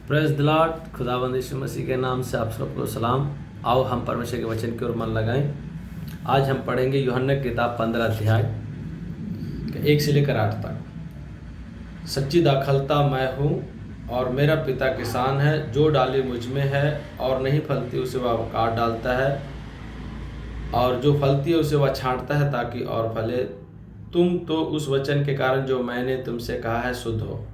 Praise the Lord. खुदावंद यीशु मसीह के नाम से आप सबको सलाम। आओ हम परमेश्वर के वचन की ओर मन लगाएं। आज हम पढ़ेंगे यूहन्ना की किताब 15 अध्याय 1 से लेकर 8 तक। सच्ची दाखलता मैं हूँ और मेरा पिता किसान है। जो डाली मुझ में है और नहीं फलती उसे वह काट डालता है, और जो फलती है उसे वह छांटता है ताकि और फले। तुम तो उस वचन के कारण जो मैंने तुमसे कहा है शुद्ध हो।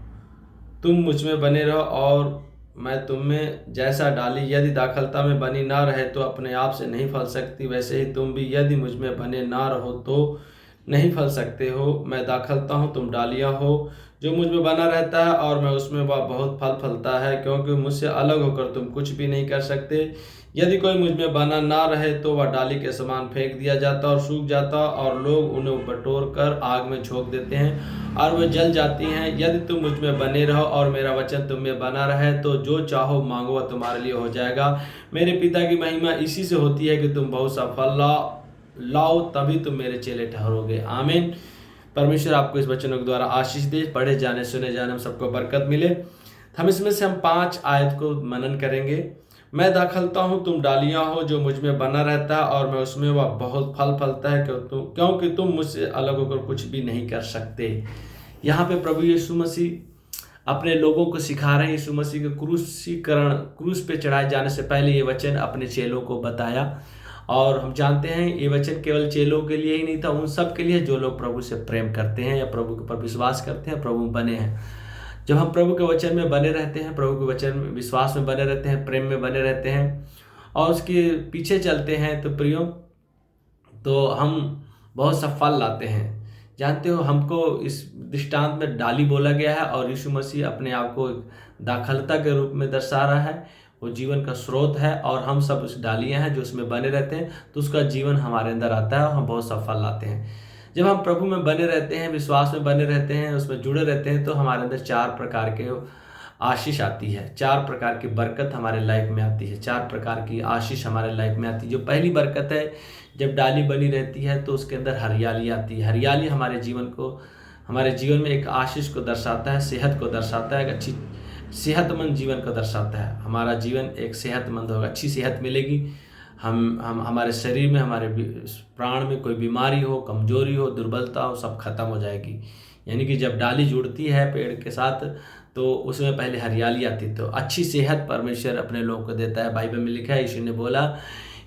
तुम मुझ में बने रहो और मैं तुम में। जैसा डाली यदि दाखलता में बनी ना रहे तो अपने आप से नहीं फल सकती, वैसे ही तुम भी यदि मुझ में बने ना रहो तो नहीं फल सकते हो। मैं दाखलता हूँ, तुम डालियाँ हो। जो मुझ में बना रहता है और मैं उसमें, वह बहुत फल फलता है, क्योंकि मुझसे अलग होकर तुम कुछ भी नहीं कर सकते। यदि कोई मुझ में बना ना रहे तो वह डाली के समान फेंक दिया जाता और सूख जाता, और लोग उन्हें बटोर कर आग में झोंक देते हैं और वे जल जाती हैं। यदि तुम मुझ में बने रहो और मेरा वचन तुम में बना रहे तो जो चाहो मांगो वह तुम्हारे लिए हो जाएगा। मेरे पिता की महिमा इसी से होती है कि तुम बहुत सा फल लाओ, तभी तुम मेरे चेले ठहरोगे। आमीन। परमेश्वर आपको इस वचनों के द्वारा आशीष दे। पढ़े जाने सुने जाने में सबको बरकत मिले। हम इसमें से 5 आयत को मनन करेंगे। मैं दाखलता हूँ, तुम डालियाँ हो। जो मुझ में बना रहता है और मैं उसमें, वह बहुत फल फलता है, क्योंकि तुम मुझसे अलग होकर कुछ भी नहीं कर सकते। यहाँ पे प्रभु यीशु मसीह अपने लोगों को सिखा रहे हैं। यीशु मसीह के क्रूस पे चढ़ाए जाने से पहले ये वचन अपने चेलों को बताया। और हम जानते हैं ये वचन केवल चेलों के लिए ही नहीं था, उन सब के लिए जो लोग प्रभु से प्रेम करते हैं या प्रभु के ऊपर विश्वास करते हैं, प्रभु में बने हैं। जब हम प्रभु के वचन में बने रहते हैं, प्रभु के वचन में विश्वास में बने रहते हैं, प्रेम में बने रहते हैं और उसके पीछे चलते हैं, तो प्रियो, तो हम बहुत सा फल लाते हैं। जानते हो, हमको इस दृष्टांत में डाली बोला गया है और यीशु मसीह अपने आप को दाखलता के रूप में दर्शा रहा है। वो जीवन का स्रोत है और हम सब उस डालियाँ हैं जो उसमें बने रहते हैं, तो उसका जीवन हमारे अंदर आता है और हम बहुत सा फल लाते हैं। जब हम प्रभु में बने रहते हैं, विश्वास में बने रहते हैं, उसमें जुड़े रहते हैं, तो हमारे अंदर 4 प्रकार के आशीष आती है, 4 प्रकार की बरकत हमारे लाइफ में आती है, 4 प्रकार की आशीष हमारे लाइफ में आती है। जो पहली बरकत है, जब डाली बनी रहती है तो उसके अंदर हरियाली आती है। हरियाली हमारे जीवन में एक आशीष को दर्शाता है, सेहत को दर्शाता है, एक अच्छी सेहतमंद जीवन को दर्शाता है। हमारा जीवन एक सेहतमंद होगा, अच्छी सेहत मिलेगी। हम हमारे शरीर में, हमारे प्राण में कोई बीमारी हो, कमजोरी हो, दुर्बलता हो, सब खत्म हो जाएगी। यानी कि जब डाली जुड़ती है पेड़ के साथ तो उसमें पहले हरियाली आती, तो अच्छी सेहत परमेश्वर अपने लोगों को देता है। बाइबल में लिखा है, यीशु ने बोला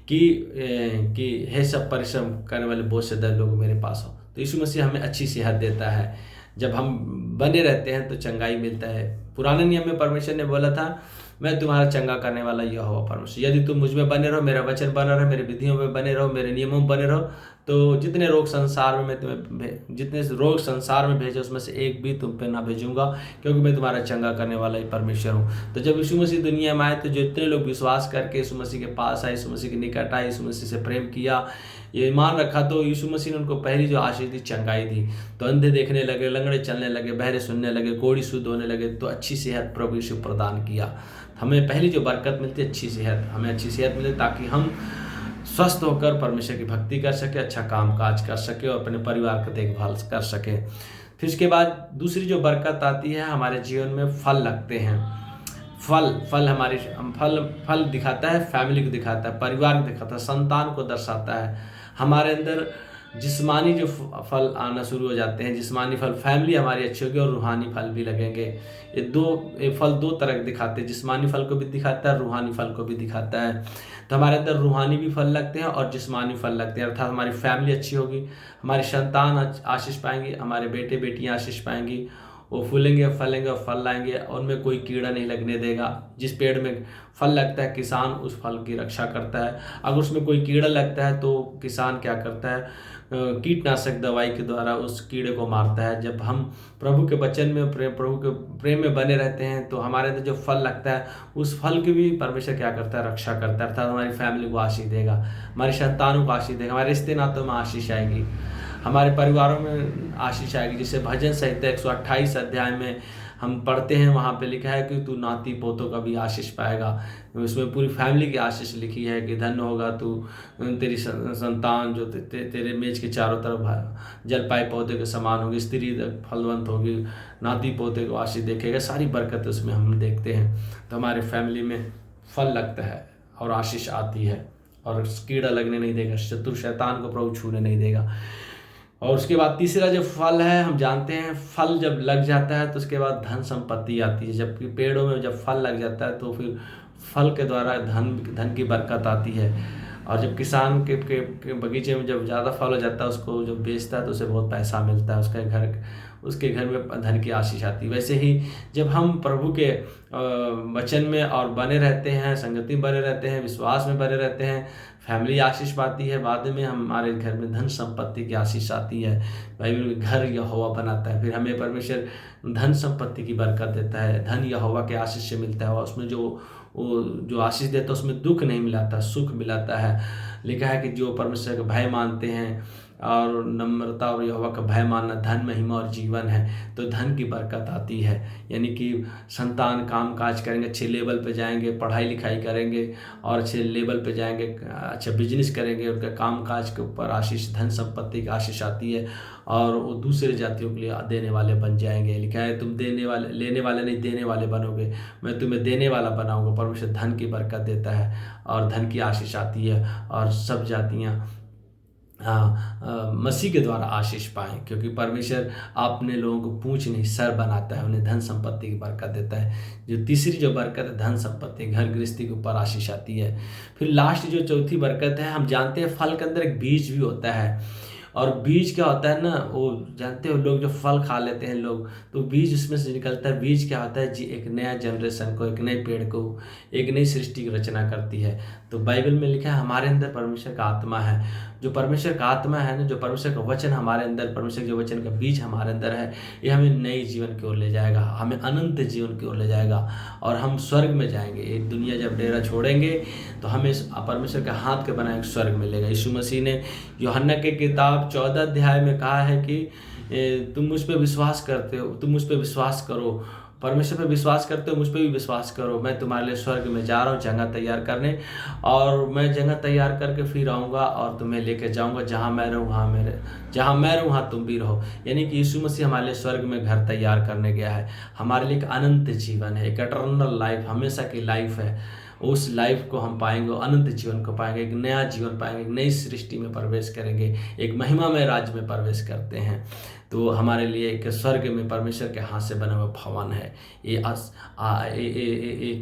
कि हे सब परिश्रम करने वाले बोझ से दर्द लोग मेरे पास हो। तो यीशु मसीह हमें अच्छी सेहत देता है। जब हम बने रहते हैं तो चंगाई मिलता है। पुराने नियम में परमेश्वर ने बोला था, मैं तुम्हारा चंगा करने वाला यहोवा परमेश्वर। यदि तुम मुझ में बने रहो, मेरा वचन बना रहे, मेरे विधियों में बने रहो, मेरे नियमों में बने रहो, तो जितने रोग संसार में भेजे उसमें से एक भी तुम पे ना भेजूंगा, क्योंकि मैं तुम्हारा चंगा करने वाला ही परमेश्वर हूँ। तो जब यीशु मसीह दुनिया में आए तो जितने लोग विश्वास करके यीशु मसीह के पास आए, यीशु मसीह के निकट आए, यीशु मसीह से प्रेम किया, ये ईमान रखा, तो यीशु मसीह ने उनको पहली जो आशीष दी, चंगाई दी। तो अंधे देखने लगे, लंगड़े चलने लगे, बहरे सुनने लगे, कोढ़ी शुद्ध होने लगे। तो अच्छी सेहत प्रभु यीशु प्रदान किया। हमें पहली जो बरकत मिलती है, अच्छी सेहत। हमें अच्छी सेहत मिले ताकि हम स्वस्थ होकर परमेश्वर की भक्ति कर सके, अच्छा काम काज कर सके और अपने परिवार का देखभाल कर सके। फिर इसके बाद दूसरी जो बरकत आती है, हमारे जीवन में फल लगते हैं। फल हमारी फल दिखाता है, फैमिली को दिखाता है, परिवार को दिखाता है, संतान को दर्शाता है। हमारे अंदर जिस्मानी जो फल आना शुरू हो जाते हैं, जिस्मानी फल, फैमिली हमारी अच्छी होगी और रूहानी फल भी लगेंगे। ये फल 2 तरह के दिखाते हैं, जिस्मानी फल को भी दिखाता है, रूहानी फल को भी दिखाता है। तो हमारे अंदर रूहानी भी फल लगते हैं और जिस्मानी फल लगते हैं। अर्थात हमारी फैमिली अच्छी होगी, हमारी संतान आशीष पाएंगे, हमारे बेटे बेटियां आशीष पाएंगी, वो फूलेंगे, फलेंगे और फल लाएंगे, और उनमें कोई कीड़ा नहीं लगने देगा। जिस पेड़ में फल लगता है, किसान उस फल की रक्षा करता है। अगर उसमें कोई कीड़ा लगता है तो किसान क्या करता है, कीटनाशक दवाई के द्वारा उस कीड़े को मारता है। जब हम प्रभु के वचन में, प्रभु के प्रेम में बने रहते हैं, तो हमारे अंदर जो फल लगता है, उस फल की भी परमेश्वर क्या करता है, रक्षा करता है। अर्थात हमारी फैमिली को आशीष देगा, हमारी संतानों को आशीष देगा, हमारे रिश्ते नातों में आशीष आएगी, हमारे परिवारों में आशीष आएगी। जिसे भजन संहिता 128 अध्याय में हम पढ़ते हैं वहाँ पे लिखा है कि तू नाती पोतों का भी आशीष पाएगा। उसमें पूरी फैमिली की आशीष लिखी है कि धन्य होगा तू, तेरी संतान जो तेरे मेज के चारों तरफ जलपाई पौधे के समान होगी, स्त्री फलवंत होगी, नाती पोते को आशीष देखेगा। सारी बरकत उसमें हम देखते हैं। तो हमारे फैमिली में फल लगता है और आशीष आती है, और कीड़ा लगने नहीं देगा, शत्रु शैतान को प्रभु छूने नहीं देगा। और उसके बाद तीसरा जो फल है, हम जानते हैं फल जब लग जाता है तो उसके बाद धन संपत्ति आती है। जबकि पेड़ों में जब फल लग जाता है तो फिर फल के द्वारा धन की बरकत आती है। और जब किसान के बगीचे में जब ज़्यादा फल हो जाता है, उसको जब बेचता है तो उसे बहुत पैसा मिलता है, उसके घर में धन की आशीष आती है। वैसे ही जब हम प्रभु के वचन में और बने रहते हैं, संगति में बने रहते हैं, विश्वास में बने रहते हैं, फैमिली आशीष पाती है। बाद में हमारे घर में धन संपत्ति की आशीष आती है। बाइबल में घर यहोवा बनाता है, फिर हमें परमेश्वर धन संपत्ति की बरकत देता है। धन यहोवा के आशीष से मिलता है, और उसमें जो आशीष देता है उसमें दुख नहीं मिलाता, सुख मिलाता है। लिखा है कि जो परमेश्वर का भय मानते हैं, और नम्रता और यहोवा का भय मानना धन, महिमा और जीवन है। तो धन की बरकत आती है, यानी कि संतान काम काज करेंगे, अच्छे लेवल पे जाएंगे, पढ़ाई लिखाई करेंगे और अच्छे लेवल पे जाएंगे, अच्छा बिजनेस करेंगे, उनका काम काज के ऊपर आशीष, धन संपत्ति की आशीष आती है, और वो दूसरे जातियों के लिए देने वाले बन जाएंगे। लिखा है तुम लेने वाले नहीं, देने वाले बनोगे, मैं तुम्हें देने वाला बनाऊंगा। परमेश्वर धन की बरकत देता है और धन की आशीष आती है, और सब जातियाँ मसीह के द्वारा आशीष पाएं, क्योंकि परमेश्वर अपने लोगों को पूंछ नहीं सर बनाता है, उन्हें धन संपत्ति की बरकत देता है। जो तीसरी जो बरकत है धन संपत्ति, घर गृहस्थी के ऊपर आशीष आती है। फिर लास्ट जो चौथी बरकत है, हम जानते हैं फल के अंदर एक बीज भी होता है, और बीज क्या होता है ना, वो जानते हो लोग जो फल खा लेते हैं लोग, तो बीज उसमें से निकलता है। बीज क्या होता है जी, एक नया जनरेशन को, एक नए पेड़ को, एक नई सृष्टि की रचना करती है। तो बाइबल में लिखा है हमारे अंदर परमेश्वर का आत्मा है, जो परमेश्वर का आत्मा है ना, जो परमेश्वर का वचन हमारे अंदर, परमेश्वर के वचन का बीज हमारे अंदर है, ये हमें नई जीवन की ओर ले जाएगा, हमें अनंत जीवन की ओर ले जाएगा, और हम स्वर्ग में जाएंगे। एक दुनिया जब डेरा छोड़ेंगे तो हमें परमेश्वर के हाथ के बनाए स्वर्ग मिलेगा। यीशु मसीह ने यूहन्ना की किताब 14 अध्याय में कहा है कि तुम मुझ पर विश्वास करते हो, तुम मुझ पर विश्वास करो, परमेश्वर पे विश्वास करते हो, मुझ पे भी विश्वास करो। मैं तुम्हारे लिए स्वर्ग में जा रहा हूँ जगह तैयार करने, और मैं जगह तैयार करके फिर आऊँगा और तुम्हें लेके जाऊँगा। जहाँ मैं रहूँ वहाँ तुम भी रहो। यानी कि यीशु मसीह हमारे लिए स्वर्ग में घर तैयार करने गया है। हमारे लिए एक अनंत जीवन है, एक एटर्नल लाइफ, हमेशा की लाइफ है। उस लाइफ को हम पाएंगे, अनंत जीवन को पाएंगे, एक नया जीवन पाएंगे, एक नई सृष्टि में प्रवेश करेंगे, एक महिमामय राज्य में प्रवेश करते हैं। तो हमारे लिए एक स्वर्ग में परमेश्वर के हाथ से बना हुआ भवन है। ये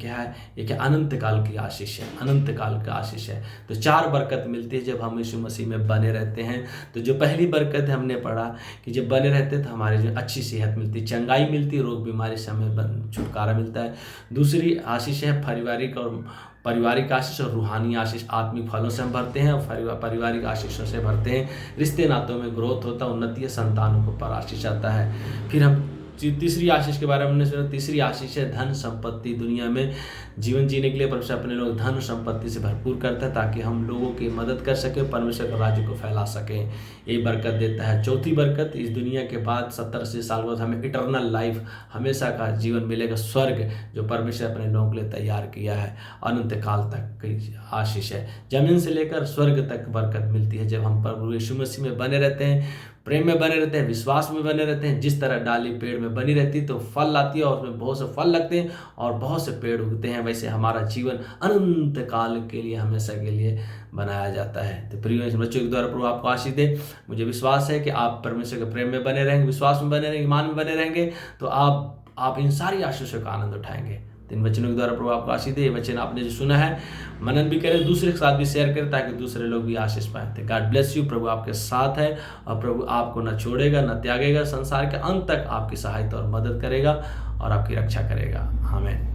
क्या है, ये अनंत काल की आशीष है, अनंत काल का आशीष है। तो 4 बरकत मिलती है जब हम यीशु मसीह में बने रहते हैं। तो जो पहली बरकत है हमने पढ़ा कि जब बने रहते हैं तो हमारी जो अच्छी सेहत मिलती, चंगाई मिलती, रोग बीमारी से हमें छुटकारा मिलता है। दूसरी आशीष है पारिवारिक आशीष और रूहानी आशीष, आत्मिक फलों से हम भरते हैं और पारिवारिक आशीषों से भरते हैं। रिश्ते नातों में ग्रोथ होता है, उन्नति है, संतानों को पर आशीष आता है। फिर हम तीसरी आशीष के बारे में हमने सुना। तीसरी आशीष है धन संपत्ति। दुनिया में जीवन जीने के लिए परमेश्वर अपने लोग धन संपत्ति से भरपूर करता है, ताकि हम लोगों की मदद कर सकें, परमेश्वर के राज्य को फैला सकें। ये बरकत देता है। चौथी बरकत, इस दुनिया के बाद 70-80 साल बाद हमें इटर्नल लाइफ, हमेशा का जीवन मिलेगा, स्वर्ग जो परमेश्वर अपने लोगों के लिए तैयार किया है, अनंत काल तक की आशीष है। जमीन से लेकर स्वर्ग तक बरकत मिलती है जब हम प्रभु यीशु मसीह में बने रहते हैं, प्रेम में बने रहते हैं, विश्वास में बने रहते हैं। जिस तरह डाली पेड़ में बनी रहती है तो फल लाती है, और उसमें बहुत से फल लगते हैं और बहुत से पेड़ उगते हैं। वैसे हमारा जीवन अनंत काल के लिए, हमेशा के लिए बनाया जाता है। तो प्रिय बच्चों के द्वारा प्रभु आपको आशीष दे। मुझे विश्वास है कि आप परमेश्वर के प्रेम में बने रहेंगे, विश्वास में बने रहेंगे, ईमान में बने रहेंगे, तो आप इन सारी आशीषों का आनंद उठाएंगे। इन वचनों के द्वारा प्रभु आपको आशीष दे। ये वचन आपने जो सुना है मनन भी करें, दूसरे के साथ भी शेयर करें, ताकि दूसरे लोग भी आशीष पाएं। God bless you. प्रभु आपके साथ है, और प्रभु आपको न छोड़ेगा न त्यागेगा। संसार के अंत तक आपकी सहायता और मदद करेगा और आपकी रक्षा करेगा। आमीन।